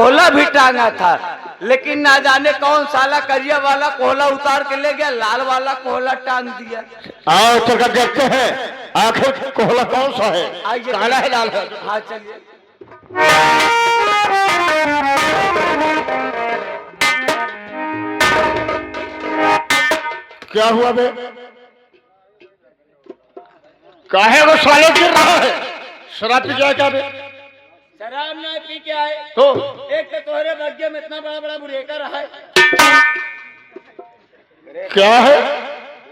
कोहला भी टांगा था, लेकिन ना जाने कौन साला करिया वाला कोहला उतार के ले गया, लाल वाला कोहला टांग दिया। आओ चलकर देखते हैं आखिर कोहला कौन सा है, काला है लाल है। हाँ चलिए। क्या हुआ बे, काहे वो साले गिर रहा है? शराब पी गया क्या बे? शराब ना पी के आए तो एक तो तोहरे भाग्य में इतना बड़ा बड़ा बुरेका रहा है। क्या है?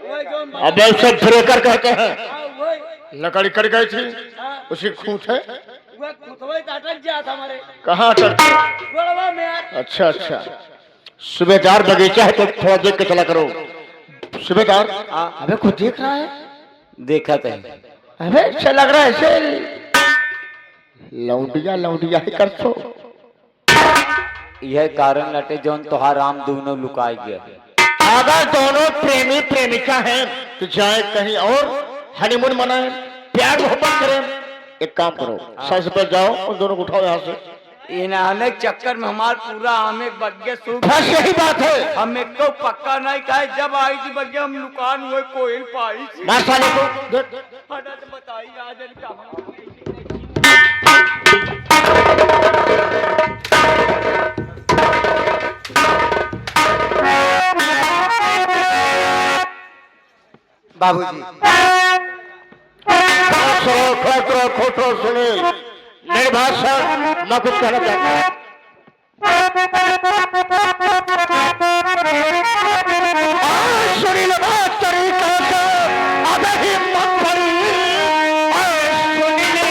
जो अब ऐसे ब्रेकर कहते हैं। वही लकड़ी कट गई थी, उसी खूंट है। वह खुतवे अटक गया था हमारे। कहाँ अटक? गोड़वा में यार। अच्छा अच्छा, सूबेदार बगीचा है तो थोड़ा देख के चला करो। सूबेदार अबे कुछ देख रहा है? देखा था। अबे अच्छा लग रहा है ऐसे लौंडिया लौंडिया ही कर सो। यह कारण लटे जौन तोहार राम दोनों लुकाई गया। अगर दोनों प्रेमी प्रेमिका हैं तो जाए कहीं और हनीमून मनाए, प्यार मोहब्बत करें। एक काम करो, सबसे पहले जाओ उन दोनों को उठाओ यहाँ से। इन्होंने चक्कर में हमार पूरा आमे बग्गे सूख। बस यही बात है। हम एक तो पक्का नहीं कहे, जब आई थी बग्गे हम लुकान हुए कोयल पाई थी। साले को देख। तो बताइए आज बाबूजी खोटो सुने मेरी बात सर, मैं कुछ कहना चाहता हूँ। सुनी लो बात तरीका से, अब हिम्मत पड़ी। सुनी ली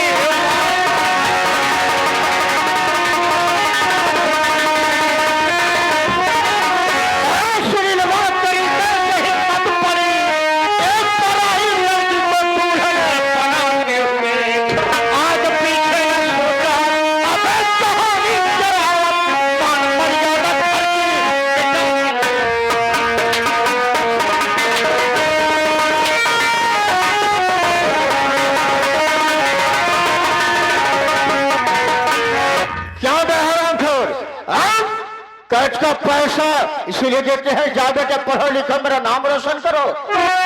सुनी लो बात तरीका से, हिम्मत पड़ी। एक पराई लड़की को दुल्हन बना के हुए आज पीछे सोचा। अब कहानी जरा मान मर्यादा क्या बहराम खोर, कर्ज का पैसा इसीलिए देते हैं ज्यादा के पढ़ो लिखो मेरा नाम रोशन करो।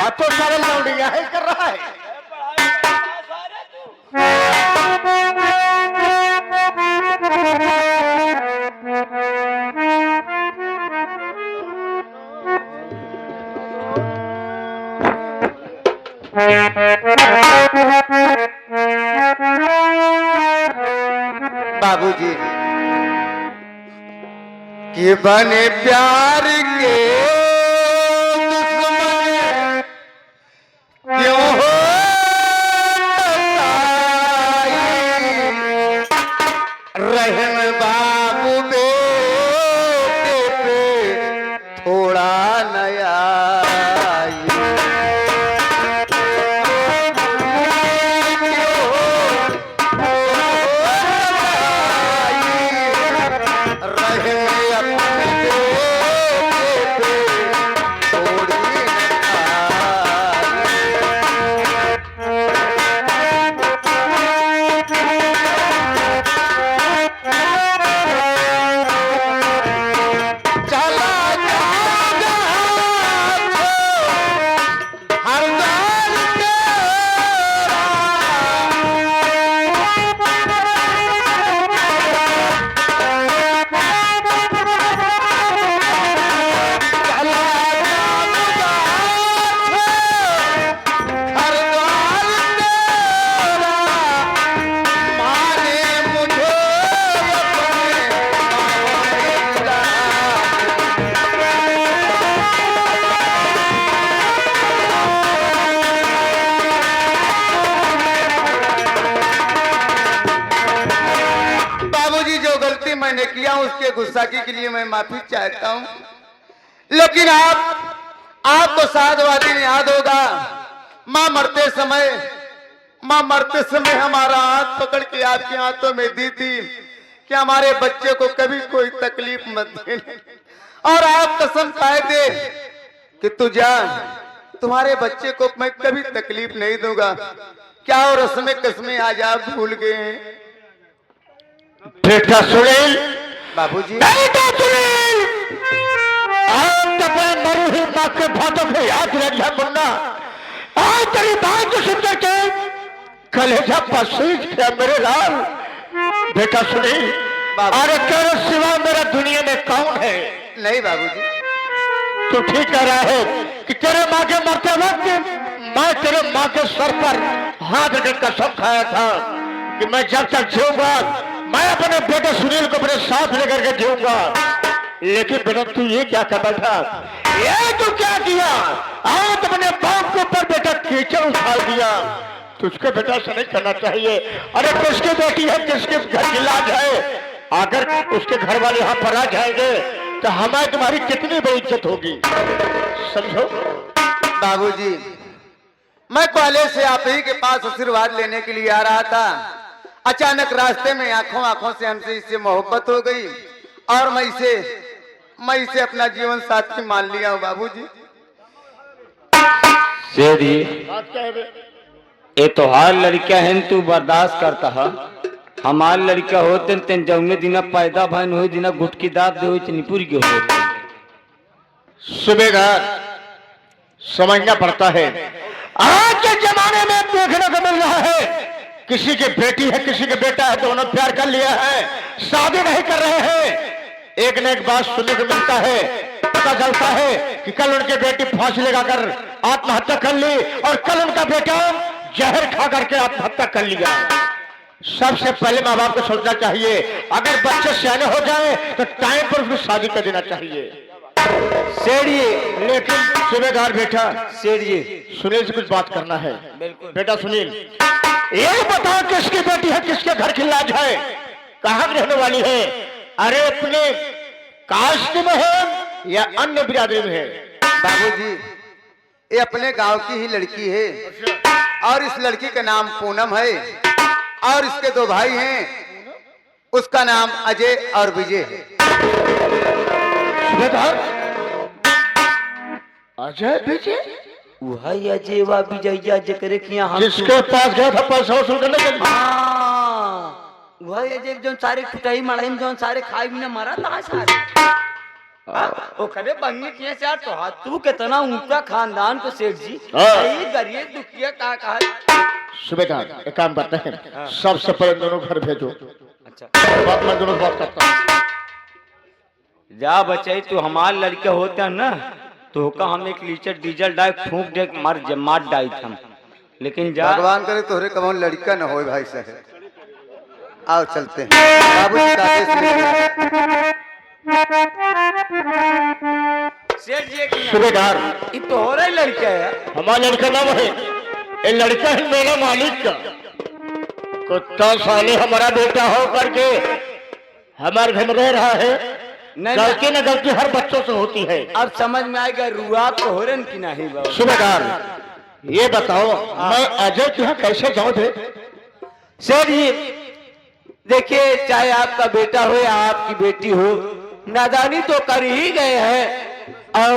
अब तो सारे लौंडिया ही कर रहा है। बाबूजी कि बने प्यार के दुश्मन क्यों हो रहम बाबू बेटे पे थोड़ा नया मैंने किया उसके गुस्सागी के लिए मैं माफी चाहता हूँ। लेकिन आपको शायद वह दिन याद होगा, माँ मरते समय हमारा हाथ पकड़ के आपके हाथों में दी थी कि हमारे बच्चे को कभी कोई तकलीफ मत देना। और आप कसम खाए थे कि तू जा, तुम्हारे बच्चे को मैं कभी तकलीफ नहीं दूंगा। क्या और रस्में कसमें आज आप भूल गए हैं? बेटा सुनील, बाबूजी। नहीं तो सुनील, आज तक मैं मरी हुई माँ के भातों को याद रखा मुन्ना। आज तेरी बात को सुन करके कलेजा पसीज गया मेरे लाल। बेटा सुनील, अरे तेरे सिवा मेरा दुनिया में कौन है? नहीं बाबूजी। तू ठीक कह रहा है कि तेरे माँ के मरते वक्त मैं तेरे माँ के सर पर हाथ रखकर कसम खाया था कि मैं जब तक जीऊंगा मैं अपने बेटे सुनील को अपने साथ लेकर के जीऊंगा। लेकिन बेटा तू ये क्या कर बैठा? ये तू क्या किया? आज अपने बाप के ऊपर बेटा कीचड़ उछाल दिया। तुझको बेटा ऐसा नहीं करना चाहिए। अरे किसकी बेटी है, किसके घर की लाज है? अगर उसके घर वाले यहाँ पर आ जाएंगे तो हमारी तुम्हारी कितनी बड़ी इज्जत होगी, समझो। बाबूजी, मैं कॉलेज से आप ही के पास आशीर्वाद लेने के लिए आ रहा था। अचानक रास्ते में आंखों आंखों से हमसे इससे मोहब्बत हो गई और मैं इसे अपना जीवन साथी मान लिया हूँ बाबूजी। सेठ जी, ये तो हार लड़का है तू बर्दाश्त करता है। हमार लड़का होते तेन जौने दिना पैदा भन हो दिना गुटकी दाब दे इतनी पूरी क्यों होती? सुबेदार, समझना पड़ता है। आज के जमाने में देखने को मिल रहा है किसी की बेटी है किसी का बेटा है, दोनों प्यार कर लिया है, शादी नहीं कर रहे हैं। एक न एक बात सुनने को मिलता है, पता चलता है कि कल उनकी बेटी फांसी लगाकर आत्महत्या कर ली और कल उनका बेटा जहर खा करके आत्महत्या कर लिया। सबसे पहले माँ बाप को सोचना चाहिए, अगर बच्चे सियाने हो जाए तो टाइम पर उसको शादी कर देना चाहिए। सेठ जी, लेकिन सुबेदार बेटा, सेठ जी सुनील से कुछ बात करना है। बिल्कुल। बेटा सुनील, ये बताओ किसकी बेटी है, किसके घर की लाज है, कहाँ रहने वाली है? अरे अपने कास्ट में है या अन्य बिरादरी में है? बाबूजी, ये अपने गांव की ही लड़की है और इस लड़की का नाम पूनम है और इसके दो भाई हैं, उसका नाम अजय और विजय है। सुबेदार, अजय विजय? वही अजय वा विजया जकरे किया हम जिसके पास गया था पैसा वसूल करने के लिए? हाँ, वही अजय जो सारे कुटाई मड़ाई में जो सारे खाई भी ना मारा था सारे। ओ खरे बंगी किए यार, तो हाथ तू कितना ऊंचा खानदान को सेठ जी, यही गरीब दुखिया का कहा। सुबेदार, एक काम करते हैं, सबसे पहले दोनों घर भेजो। अच्छा, बात मैं दोनों बात करता हूँ। जा बचाई तू हमार लड़के होते हैं ना तो का हम एक लीटर डीजल डाल फूंक दे मार डाई हम, लेकिन जा भगवान करे तोहरे कमौन लड़का न हो भाई साहब। आओ चलते हैं बाबूजी। सेठ जी सुबेदार, ये तो हो रहा लड़का है। हमारा लड़का नाम है, ये लड़का है मेरा मालिक का। कुत्ता साले हमारा बेटा हो करके हमारे घर में रह रहा है। गलती न गलती हर बच्चों से होती है। अब समझ में आएगा रुआ तो हो रहे की नहीं बाबू। सुबेदार, ये बताओ मैं अजय के यहाँ कैसे जाऊँ थे? सेठ जी देखिए, चाहे आपका बेटा हो या आपकी बेटी हो, नादानी तो कर ही गए हैं। और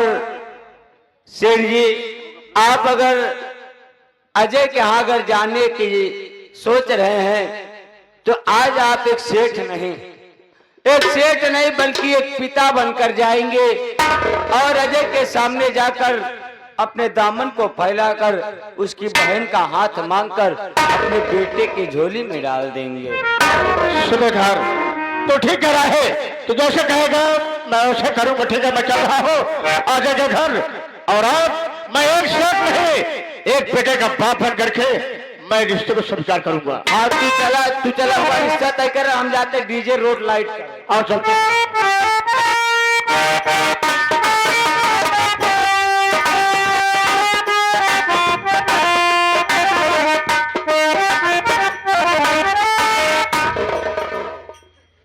सेठ जी, आप अगर अजय के यहाँ अगर जाने की सोच रहे हैं तो आज आप एक सेठ नहीं बल्कि एक पिता बनकर जाएंगे और अजय के सामने जाकर अपने दामन को फैलाकर उसकी बहन का हाथ मांगकर अपने बेटे की झोली में डाल देंगे। सुबेदार, तो ठीक कह रहा है, तो जैसे कहेगा मैं उसे करूंगा। ठीक है, मैं चल रहा हूँ अजय के घर। और अब मैं एक सेठ नहीं, एक बेटे का बाप बन करके मैं रिश्ते को स्वीकार करूंगा। हाँ, तू चला हुआ रिश्ता तय कर, हम जाते डीजे रोड लाइट। आओ चलते।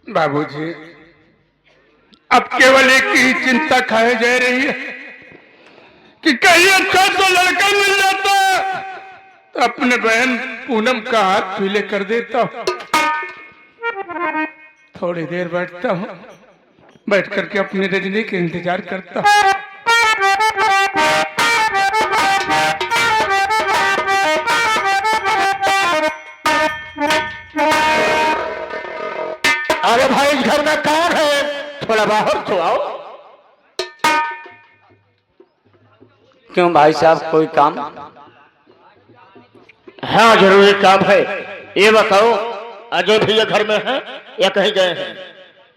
बाबूजी, अब केवल एक ही चिंता खाई जा रही है कि कहीं अच्छा तो लड़का मिल जाता तो अपने बहन पूनम का हाथ पीले कर देता हूँ। थोड़ी देर बैठता हूँ, बैठ करके अपनी रजनी के इंतजार करता हूँ। अरे भाई, इस घर में कौन है? थोड़ा बाहर तो आओ। क्यों भाई साहब, कोई काम? हाँ जरूरी काम है। ये बताओ अजय भैया घर में है या कहीं गए हैं?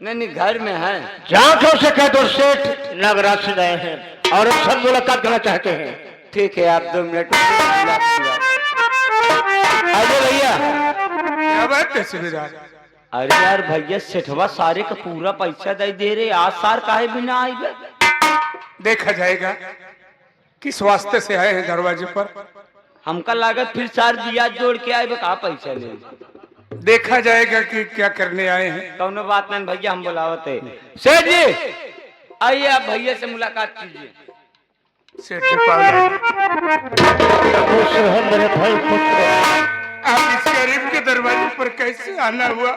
नहीं नहीं, घर में है। जांचों से कह दो सेठ नागराज से गए हैं और सब मुलाकात करना चाहते हैं। ठीक है, आप 2 मिनट अजय भैया। क्या बात है सूबेदार? अरे यार भैया, सेठवा सारे का पूरा पैसा दे रहे, आज सार काहे बिना आई बे? देखा जाएगा किस वास्ते से आए हैं दरवाजे पर। हमका लागत फिर सार दिया जोड़ के आए बे, कहा पैसा ले? देखा जाएगा कि क्या करने आए हैं। कौनो बात नहीं भैया, हम बुलावत है। सेठ जी आइए, आप भैया से मुलाकात कीजिए। सेठ जी पागल, खुश हो मेरे भाई, खुश हो। आप इस गरीब के दरवाजे पर कैसे आना हुआ?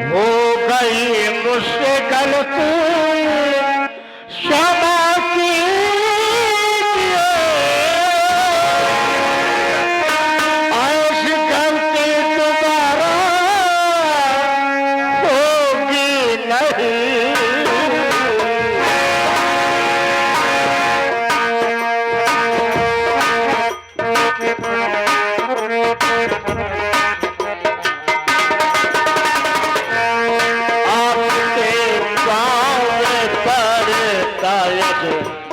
हो गई मुझसे गलती क्षमा कीजिए, ऐसी गलती दोबारा होगी नहीं।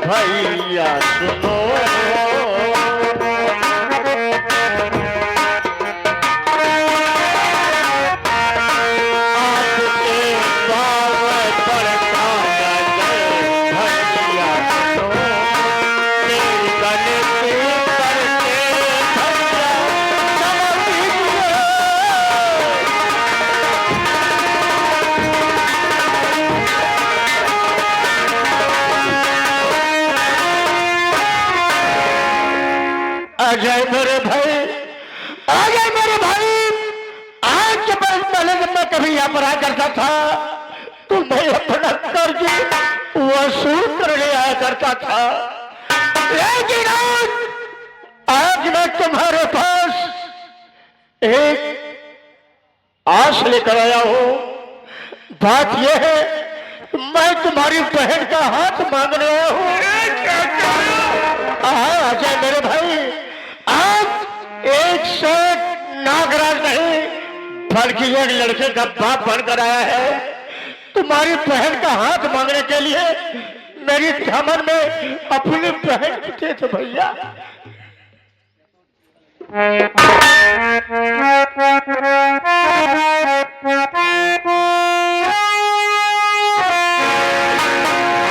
भैया सुनो, आपके पाँव पड़ता भैया सुनो, मेरी गलती करके भैया क्षमा कीजिए। अजय मेरे भाई, अजय मेरे भाई, आज के बरस पहले जब मैं कभी यहाँ पर आया करता था तो मैं अपना कर्ज वसूल करने आया करता था, लेकिन आज मैं तुम्हारे पास एक आस लेकर आया हूँ। बात यह है मैं तुम्हारी बहन का हाथ मांग रहा हूँ। अजय मेरे भाई, आज एक सेठ नागराज नहीं बल्कि एक लड़के का बाप बनकर आया है तुम्हारी बहन का हाथ मांगने के लिए। मेरी दामन में अपनी बहन को दे दो भैया।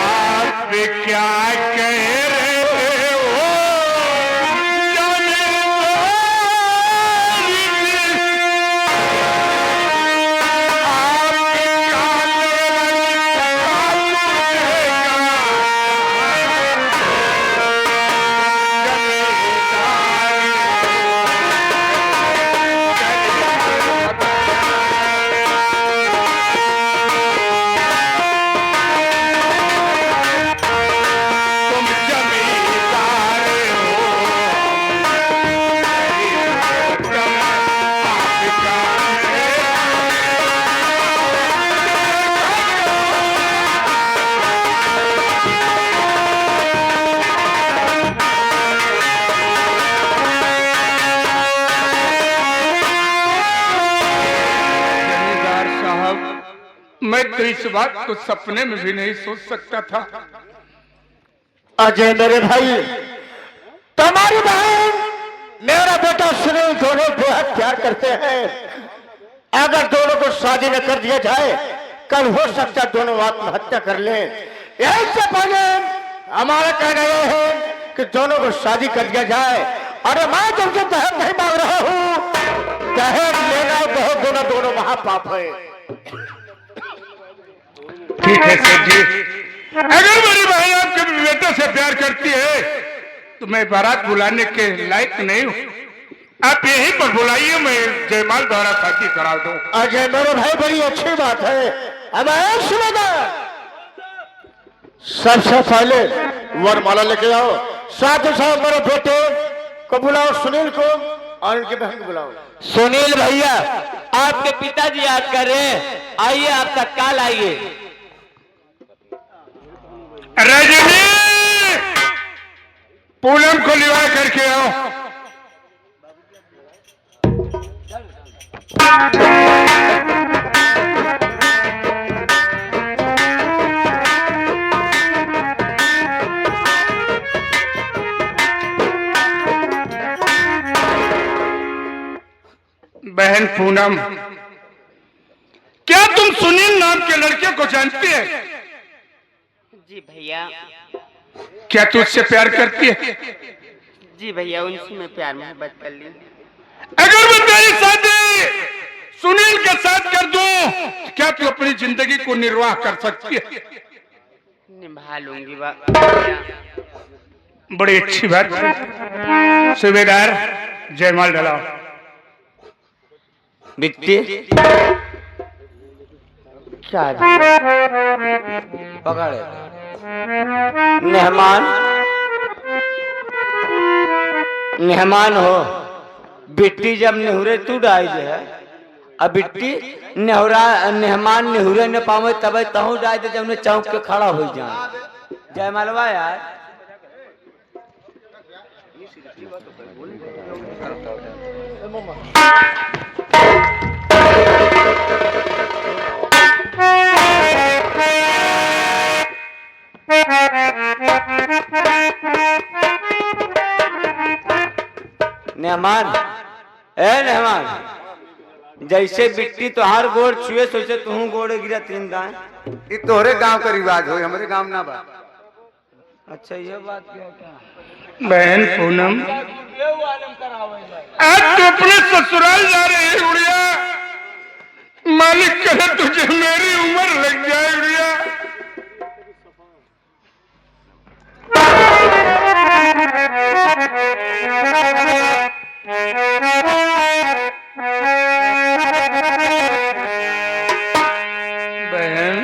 आप क्या कह रहे हो? जाने दो। आपके तुम जमींदार हो, आपका जमींदार साहब, मैं तो इस बात को सपने में भी नहीं सोच सकता था। अजय मेरे भाई, तुम्हारी बहन मेरा बेटा सुनील दोनों बेहद प्यार करते हैं। अगर दोनों को शादी न कर दिया जाए कल हो सकता है दोनों आत्महत्या कर लें। इससे पहले हमारा कहना यह है कि दोनों को शादी कर दिया जाए। अरे मैं तुमसे दहेज नहीं मांग रहा हूँ, दहेज लेना बहुत दोनों दोनों महापाप है। ठीक है सर जी, अगर मेरी बहन आपके बेटे से प्यार करती है तो मैं बारात बुलाने के लायक नहीं हूँ। आप यहीं पर बुलाइए, मैं जयमाल द्वारा शादी करा दूं। अजय मेरे भाई, बड़ी अच्छी बात है। अब सुनेगा सबसे पहले वरमाला लेके आओ, साथ ही साथ मेरे बेटे को बुलाओ, सुनील को, और इनकी बहन को बुलाओ। सुनील भैया, आपके पिताजी याद कर रहे हैं, आइए आप तत्काल आइए। रजनी, पूनम को लिवा करके आओ। बहन पूनम, क्या तुम सुनील नाम के लड़के को जानती है? जी भैया। क्या तू उससे प्यार करती है? जी भैया, उनसे मैं प्यार मोहब्बत कर ली। अगर मैं तेरी शादी सुनील के साथ कर दूं, क्या तू अपनी जिंदगी को निर्वाह कर सकती है? निभा लूंगी भैया। बड़ी अच्छी बात। सूबेदार, जयमाल डलाओ। बिट्टी क्या पकड़े मेहमान, मेहमान हो। बिट्टी जब नेहुरे तू डाई दे है, अब बिट्टी नेहुरा मेहमान नेहुरे न पावे तब तहु डाई दे जब चौक के खड़ा हो जाए। जय मालवा यार। मेहमान, ए मेहमान, जैसे बिट्टी तोहार गोड़ छुए सोचे तू गोड़ गिरा तीन दाएं। ये तोहरे गांव का रिवाज हो, हमारे गांव ना बा। अच्छा ये बात क्या? बहन पूनम, आज तू अपने ससुराल जा रही है उड़िया। मालिक करे तुझे मेरी उम्र लग जाए उड़िया। बहन,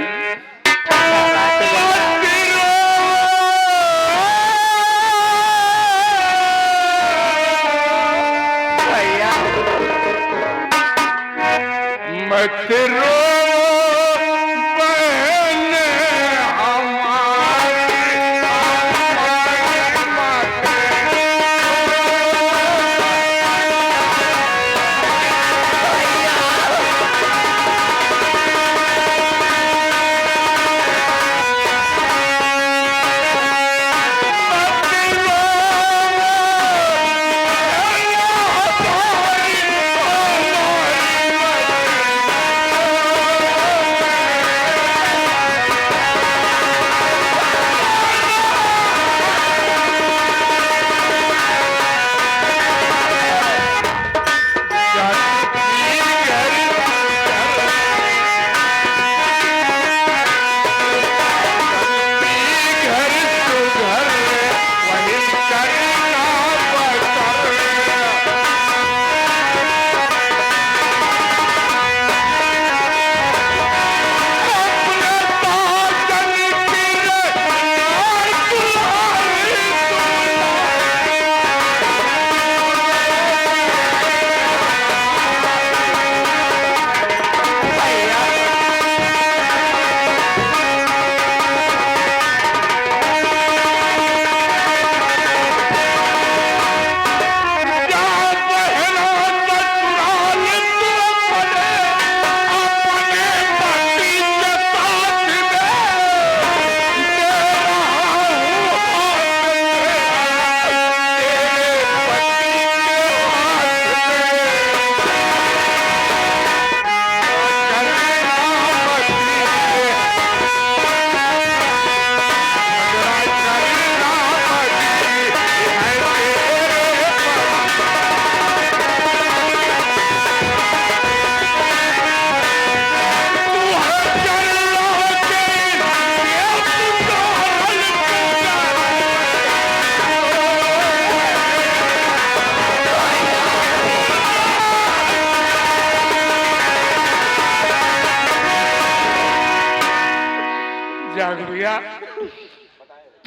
मत रो बहन हमारी,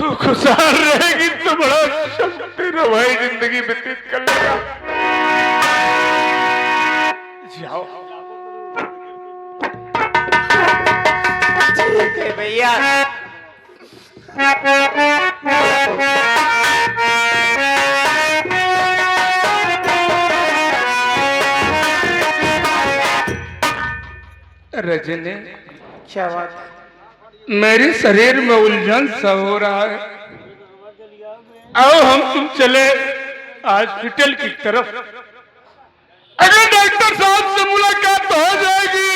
तू खुशहाल रहेगी तो बड़ा अच्छा तेरा भाई जिंदगी व्यतीत कर लेगा। जाओ। ठीक है भैया। रजनी, क्या बात? मेरे शरीर में उलझन सा हो रहा है। आओ हम तुम चले हॉस्पिटल की तरफ। अगर डॉक्टर साहब से मुलाकात हो जाएगी